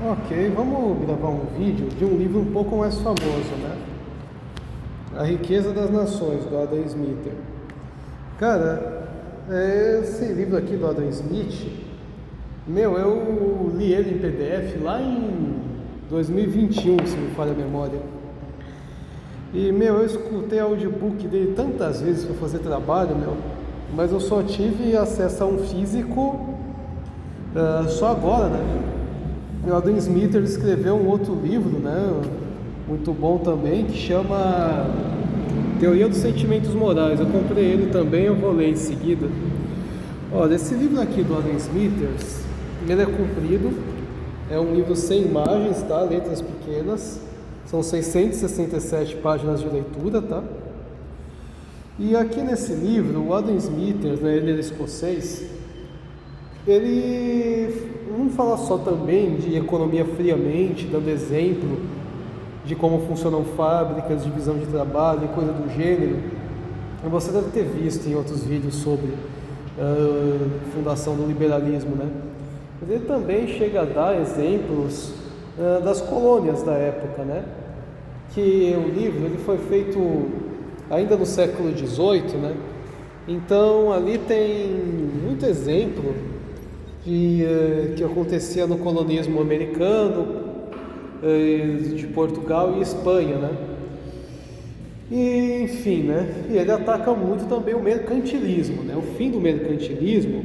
Ok, vamos gravar um vídeo de um livro um pouco mais famoso, né? A Riqueza das Nações, do Adam Smith. Cara, esse livro aqui do Adam Smith, eu li ele em PDF lá em 2021, se me falha a memória. E, eu escutei audiobook dele tantas vezes para fazer trabalho, mas eu só tive acesso a um físico só agora, né? O Adam Smith escreveu um outro livro, né, muito bom também, que chama Teoria dos Sentimentos Morais. Eu comprei ele também, eu vou ler em seguida. Olha, esse livro aqui do Adam Smith, ele é comprido, é um livro sem imagens, tá? Letras pequenas, são 667 páginas de leitura, tá? E aqui nesse livro, o Adam Smith, né, ele é escocês, ele não fala só também de economia friamente, dando exemplo de como funcionam fábricas, divisão de trabalho e coisa do gênero. Você deve ter visto em outros vídeos sobre fundação do liberalismo, né? Mas ele também chega a dar exemplos das colônias da época, né? Que o livro ele foi feito ainda no século XVIII, né? Então ali tem muito exemplo que acontecia no colonismo americano, de Portugal e Espanha, né? E, enfim, né? E ele ataca muito também o mercantilismo, né? O fim do mercantilismo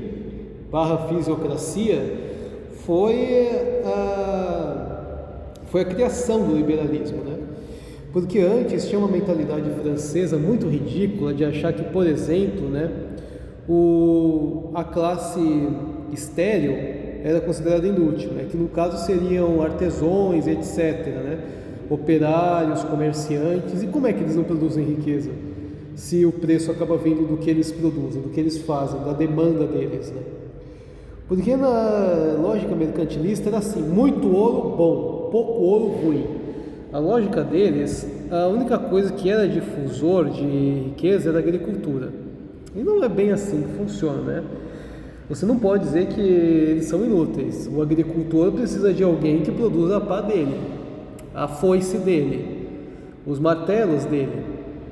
/ fisiocracia foi a criação do liberalismo, né? Porque antes tinha uma mentalidade francesa muito ridícula de achar que, por exemplo, né, a classe estéril era considerada inútil, né? Que no caso seriam artesãos, etc., né? Operários, comerciantes. E como é que eles não produzem riqueza? Se o preço acaba vindo do que eles produzem, do que eles fazem, da demanda deles, né? Porque na lógica mercantilista era assim: muito ouro bom, pouco ouro ruim. A lógica deles, a única coisa que era difusor de riqueza era a agricultura. E não é bem assim que funciona, né? Você não pode dizer que eles são inúteis. O agricultor precisa de alguém que produza a pá dele, a foice dele, os martelos dele,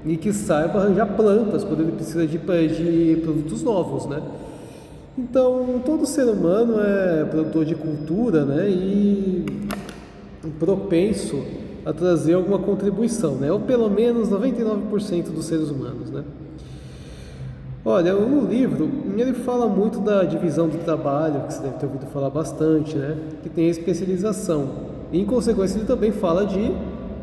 e que saiba arranjar plantas quando ele precisa de produtos novos, né? Então, todo ser humano é produtor de cultura, né? E propenso a trazer alguma contribuição, né? Ou pelo menos 99% dos seres humanos, né? Olha, no livro ele fala muito da divisão do trabalho, que você deve ter ouvido falar bastante, né? Que tem a especialização. E, em consequência, ele também fala de,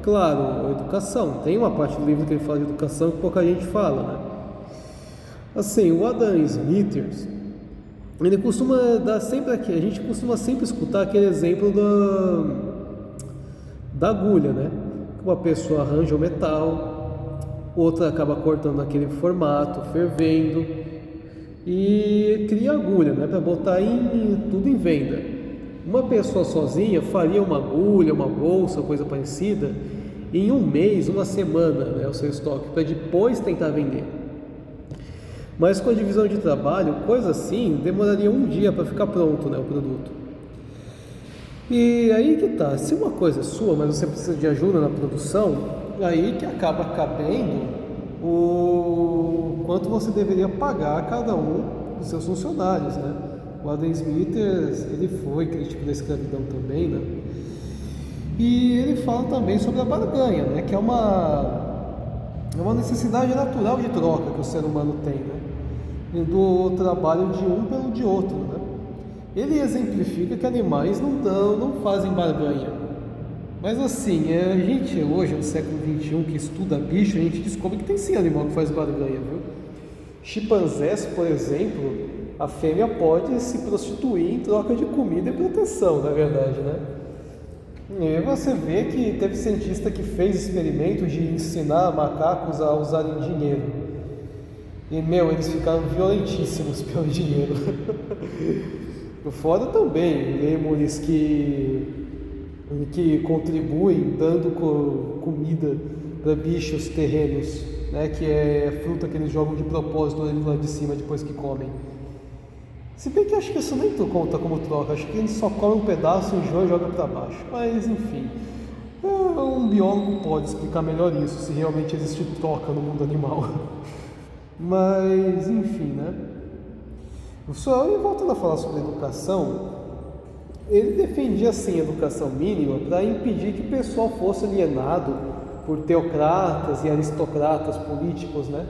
claro, educação. Tem uma parte do livro que ele fala de educação que pouca gente fala, né? Assim, o Adam Smith, ele costuma dar sempre aqui, a gente costuma sempre escutar aquele exemplo da agulha, né? Uma pessoa arranja o metal, outra acaba cortando aquele formato, fervendo e cria agulha, né, para botar tudo em venda. Uma pessoa sozinha faria uma agulha, uma bolsa, coisa parecida, em um mês, uma semana, né, o seu estoque, para depois tentar vender. Mas com a divisão de trabalho, coisa assim, demoraria um dia para ficar pronto, né, o produto. E aí que tá, se uma coisa é sua, mas você precisa de ajuda na produção, aí que acaba cabendo o quanto você deveria pagar a cada um dos seus funcionários, né? O Adam Smith, ele foi crítico da escravidão também, né? E ele fala também sobre a barganha, né? Que é uma necessidade natural de troca que o ser humano tem, né? E do trabalho de um pelo de outro, né? Ele exemplifica que animais não fazem barganha. Mas assim, a gente hoje, no século XXI, que estuda bicho, a gente descobre que tem sim animal que faz barganha, viu? Chimpanzés, por exemplo, a fêmea pode se prostituir em troca de comida e proteção, na verdade, né? E você vê que teve cientista que fez experimentos de ensinar macacos a usarem dinheiro. E, eles ficaram violentíssimos pelo dinheiro. Fora também, lêmures que contribuem dando comida para bichos terrenos, né, que é fruta que eles jogam de propósito ali lá de cima depois que comem. Se bem que acho que isso nem conta como troca, acho que ele só come um pedaço, enjoa e joga para baixo. Mas enfim, um biólogo pode explicar melhor isso, se realmente existe troca no mundo animal. Mas enfim, né? Só voltando a falar sobre educação, ele defendia sim a educação mínima para impedir que o pessoal fosse alienado por teocratas e aristocratas políticos, né?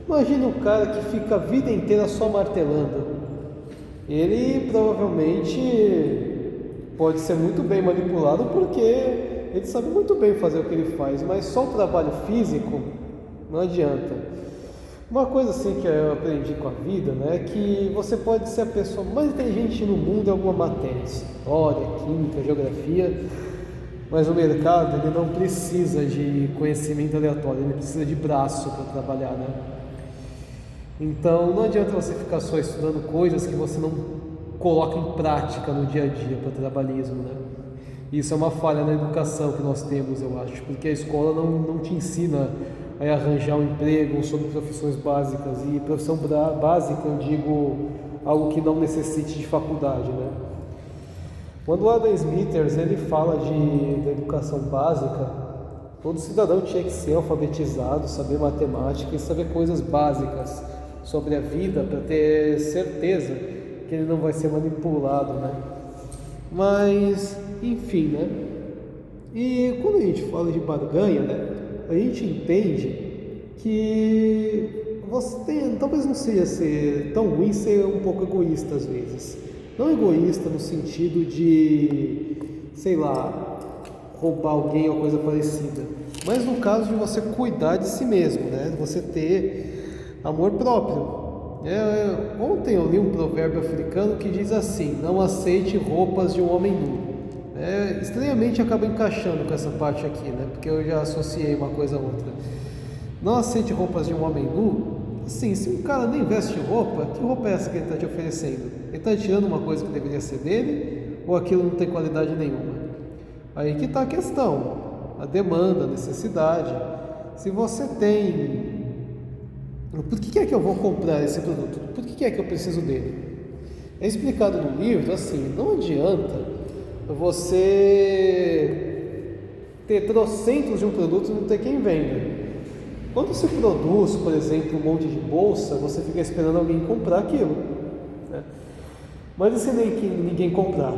Imagina um cara que fica a vida inteira só martelando. Ele provavelmente pode ser muito bem manipulado porque ele sabe muito bem fazer o que ele faz, mas só o trabalho físico não adianta. Uma coisa assim que eu aprendi com a vida, né, é que você pode ser a pessoa mais inteligente no mundo em alguma matéria, história, química, geografia, mas o mercado ele não precisa de conhecimento aleatório, ele precisa de braço para trabalhar, né? Então não adianta você ficar só estudando coisas que você não coloca em prática no dia a dia para o trabalhismo, né? Isso é uma falha na educação que nós temos, eu acho, porque a escola não te ensina a arranjar um emprego sobre profissões básicas, e profissão básica eu digo algo que não necessite de faculdade, né? Quando o Adam Smithers ele fala da educação básica, todo cidadão tinha que ser alfabetizado, saber matemática e saber coisas básicas sobre a vida para ter certeza que ele não vai ser manipulado, né? Mas, enfim, né? E quando a gente fala de barganha, né? A gente entende que você tem, talvez não seja ser tão ruim ser um pouco egoísta às vezes. Não egoísta no sentido de, sei lá, roubar alguém ou coisa parecida, mas no caso de você cuidar de si mesmo, né? De você ter amor próprio. Ontem eu li um provérbio africano que diz assim: não aceite roupas de um homem nu. Estranhamente acaba encaixando com essa parte aqui, né? Porque eu já associei uma coisa a outra. Não aceite roupas de um homem nu. Assim, se um cara nem veste roupa, que roupa é essa que ele está te oferecendo? Ele está tirando uma coisa que deveria ser dele, ou aquilo não tem qualidade nenhuma? Aí que está a questão, a demanda, a necessidade. Se você tem... Por que é que eu vou comprar esse produto? Por que é que eu preciso dele? É explicado no livro assim, não adianta você ter trocentos de um produto e não ter quem venda. Quando se produz, por exemplo, um monte de bolsa, você fica esperando alguém comprar aquilo, né? Mas e se ninguém comprar?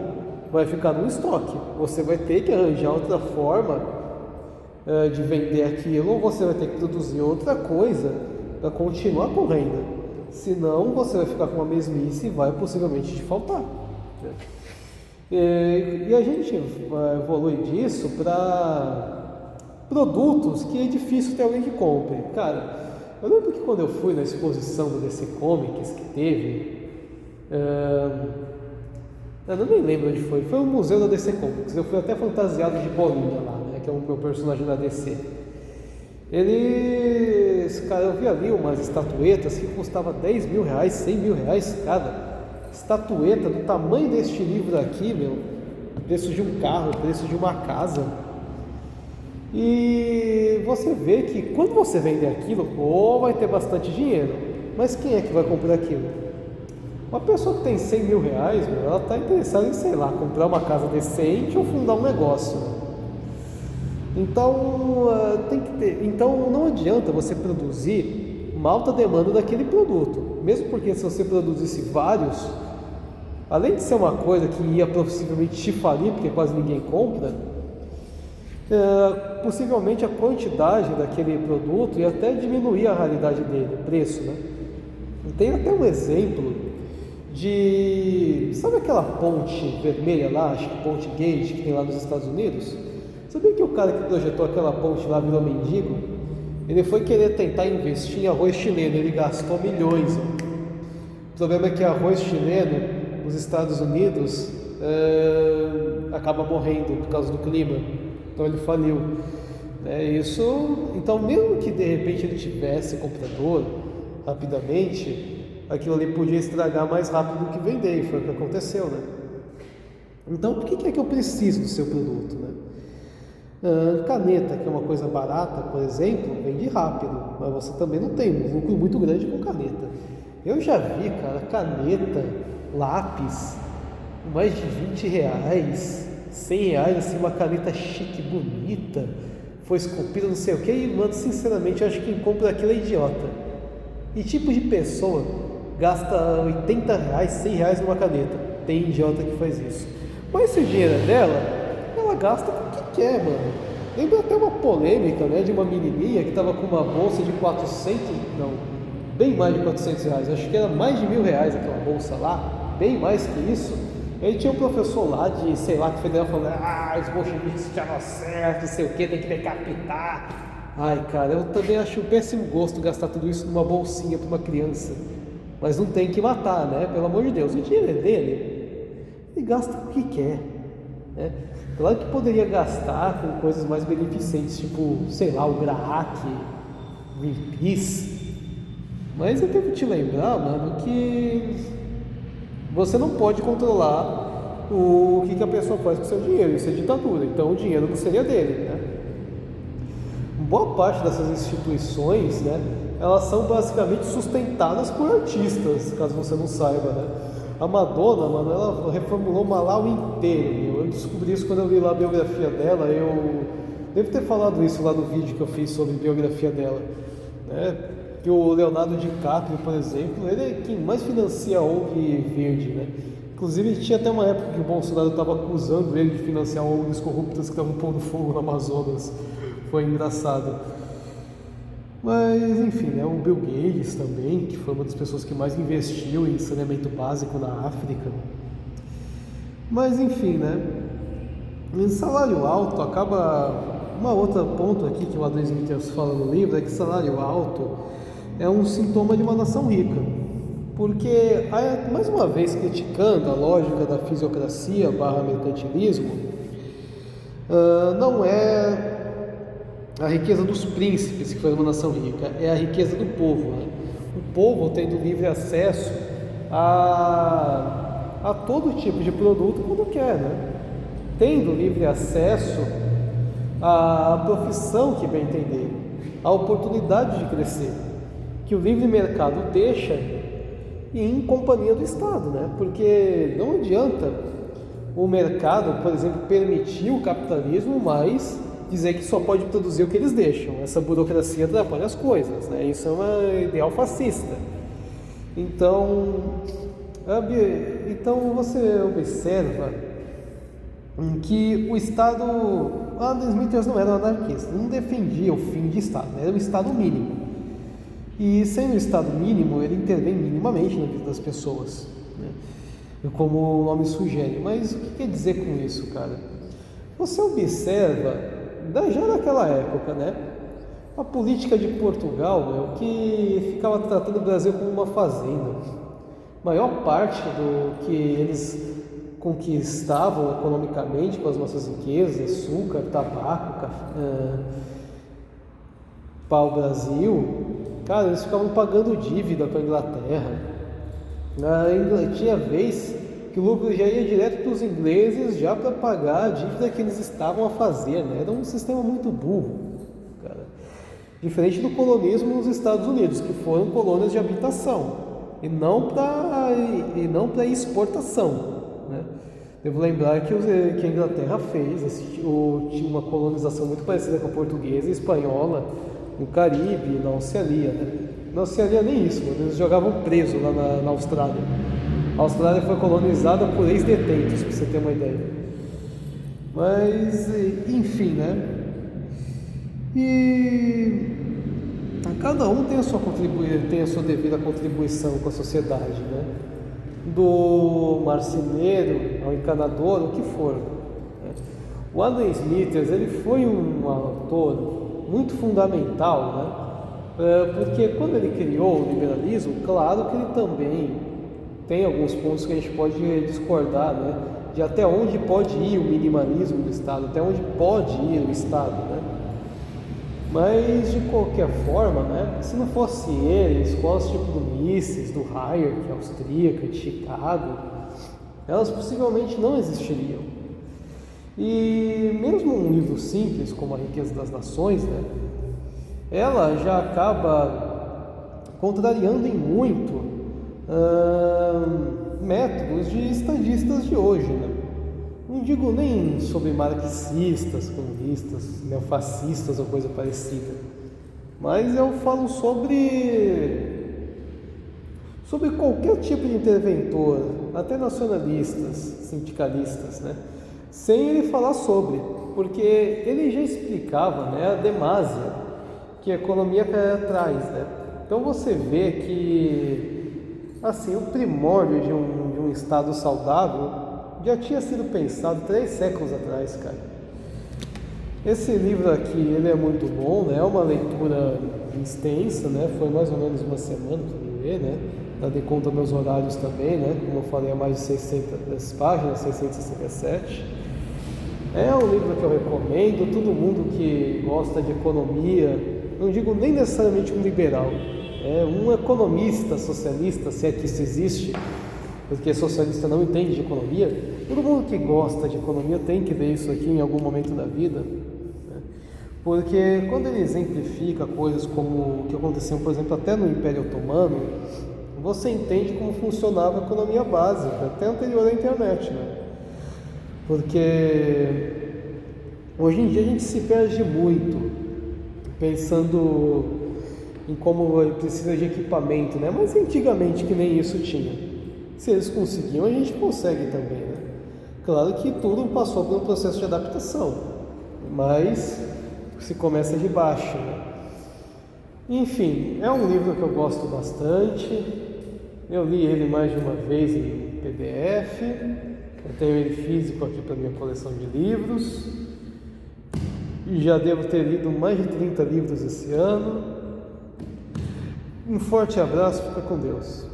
Vai ficar no estoque. Você vai ter que arranjar outra forma de vender aquilo, ou você vai ter que produzir outra coisa para continuar com renda. Senão você vai ficar com uma mesmice e vai possivelmente te faltar, né? E a gente evolui disso para produtos que é difícil ter alguém que compre. Cara, eu lembro que quando eu fui na exposição do DC Comics que teve, eu nem lembro onde foi um museu da DC Comics, eu fui até fantasiado de Bolinha lá, né, que é o meu personagem da DC. Cara, eu vi ali umas estatuetas que custavam 10 mil reais, 100 mil reais cada. Estatueta do tamanho deste livro aqui, meu, preço de um carro, preço de uma casa. E você vê que quando você vender aquilo, vai ter bastante dinheiro, mas quem é que vai comprar aquilo? Uma pessoa que tem 100 mil reais, meu, ela está interessada em, sei lá, comprar uma casa decente ou fundar um negócio. Então, então não adianta você produzir uma alta demanda daquele produto, mesmo porque se você produzisse vários, além de ser uma coisa que ia possivelmente te falir, porque quase ninguém compra, possivelmente a quantidade daquele produto ia até diminuir a raridade dele, o preço, né? Tem até um exemplo sabe aquela ponte vermelha lá, acho que Ponte Gate, que tem lá nos Estados Unidos? Sabia que o cara que projetou aquela ponte lá virou mendigo? Ele foi querer tentar investir em arroz chileno, ele gastou milhões. O problema é que arroz chileno nos Estados Unidos acaba morrendo por causa do clima, então ele faliu. Então mesmo que de repente ele tivesse comprador rapidamente, aquilo ali podia estragar mais rápido do que vender, e foi o que aconteceu, né? Então por que é que eu preciso do seu produto, né? Caneta, que é uma coisa barata, por exemplo, vende rápido, mas você também não tem um lucro muito grande com caneta. Eu já vi, cara, caneta lápis, mais de R$ 20, R$ 100, assim, uma caneta chique, bonita, foi esculpida, não sei o que, e, mano, sinceramente, eu acho que quem compra aquilo é idiota. E tipo de pessoa gasta R$ 80, R$ 100 numa caneta? Tem idiota que faz isso. Mas se o dinheiro é dela, ela gasta com o que quer, mano. Lembra até uma polêmica, né, de uma menininha que tava com uma bolsa de 400, não, bem mais de R$ 400, acho que era mais de R$ 1.000 aquela bolsa lá, bem mais que isso. Aí tinha um professor lá de, sei lá, que federal falando, os bolcheviques estavam certo, não sei o que, tem que decapitar. Ai, cara, eu também acho um péssimo gosto gastar tudo isso numa bolsinha para uma criança. Mas não tem que matar, né? Pelo amor de Deus, o dinheiro é dele, ele gasta o que quer, né? Claro que poderia gastar com coisas mais beneficentes, tipo, sei lá, o Graac, Greenpeace. Mas eu tenho que te lembrar, mano, que você não pode controlar o que a pessoa faz com o seu dinheiro, isso é ditadura, então o dinheiro não seria dele, né? Boa parte dessas instituições, né, elas são basicamente sustentadas por artistas, caso você não saiba, né? A Madonna, mano, ela reformulou Malawi inteiro. Eu descobri isso quando eu li lá a biografia dela. Eu devo ter falado isso lá no vídeo que eu fiz sobre a biografia dela, né? Que o Leonardo DiCaprio, por exemplo, ele é quem mais financia a ONG verde, né? Inclusive, tinha até uma época que o Bolsonaro estava acusando ele de financiar ONGs corruptas que estavam pondo fogo no Amazonas. Foi engraçado. Mas, enfim, né, o Bill Gates também, que foi uma das pessoas que mais investiu em saneamento básico na África. Mas, enfim, né, em salário alto acaba... Uma outra ponto aqui que o Adam Smith fala no livro é que salário alto é um sintoma de uma nação rica. Porque, mais uma vez criticando a lógica da fisiocracia / mercantilismo, não é a riqueza dos príncipes que faz uma nação rica, é a riqueza do povo, né? O povo tendo livre acesso a todo tipo de produto quando quer, né? Tendo livre acesso à profissão que bem entender, à oportunidade de crescer, que o livre mercado deixa em companhia do Estado, né? Porque não adianta o mercado, por exemplo, permitir o capitalismo, mas dizer que só pode produzir o que eles deixam. Essa burocracia atrapalha as coisas, né? Isso é um ideal fascista. Então você observa que o Estado... Adam Smith não era um anarquista, não defendia o fim de Estado, era um Estado mínimo. E sendo um Estado mínimo, ele intervém minimamente na vida das pessoas, né? Como o nome sugere. Mas o que quer dizer com isso, cara? Você observa já naquela época, né, a política de Portugal, que ficava tratando o Brasil como uma fazenda. A maior parte do que eles conquistavam economicamente com as nossas riquezas, açúcar, tabaco, pau-brasil, cara, eles ficavam pagando dívida para a Inglaterra. Tinha vez que o lucro já ia direto para os ingleses já para pagar a dívida que eles estavam a fazer, né? Era um sistema muito burro, cara. Diferente do colonismo nos Estados Unidos, que foram colônias de habitação e não para exportação, né? Devo lembrar que a Inglaterra fez tinha uma colonização muito parecida com a portuguesa e espanhola no Caribe e na Oceania, né? Na Oceania nem isso, mano. Eles jogavam preso lá na Austrália. A Austrália foi colonizada por ex-detentos, para você ter uma ideia. Mas, enfim, né? E cada um tem a sua devida contribuição com a sociedade, né? Do marceneiro ao encanador, o que for, né? O Adam Smith, ele foi um autor muito fundamental, né? Porque quando ele criou o liberalismo, claro que ele também tem alguns pontos que a gente pode discordar, né? De até onde pode ir o minimalismo do Estado, até onde pode ir o Estado, né? Mas, de qualquer forma, né? Se não fosse ele, escolas tipo do Mises, do Hayek, austríaca, de Chicago, elas possivelmente não existiriam. E mesmo um livro simples como A Riqueza das Nações, né? Ela já acaba contrariando em muito métodos de estadistas de hoje, né? Não digo nem sobre marxistas, comunistas, neofascistas ou coisa parecida, mas eu falo sobre qualquer tipo de interventor, até nacionalistas, sindicalistas, né? Sem ele falar sobre, porque ele já explicava, né, a demasia que a economia cai atrás, né? Então você vê que, assim, o primórdio de um estado saudável já tinha sido pensado 3 séculos atrás, cara. Esse livro aqui, ele é muito bom, né? É uma leitura extensa, né? Foi mais ou menos uma semana para eu ler, né? Dá conta meus horários também, né? Como eu falei, é mais de 600 páginas, 667. É um livro que eu recomendo. Todo mundo que gosta de economia, não digo nem necessariamente um liberal, um economista socialista, se é que isso existe, porque socialista não entende de economia. Todo mundo que gosta de economia tem que ler isso aqui em algum momento da vida, né? Porque quando ele exemplifica coisas como o que aconteceu, por exemplo, até no Império Otomano, você entende como funcionava a economia básica, até anterior à internet, né? Porque hoje em dia a gente se perde muito pensando em como precisa de equipamento, né? Mas antigamente que nem isso tinha. Se eles conseguiam, a gente consegue também, né? Claro que tudo passou por um processo de adaptação, mas se começa de baixo, né? Enfim, é um livro que eu gosto bastante. Eu li ele mais de uma vez em PDF. Eu tenho ele físico aqui para minha coleção de livros. E já devo ter lido mais de 30 livros esse ano. Um forte abraço, fica com Deus.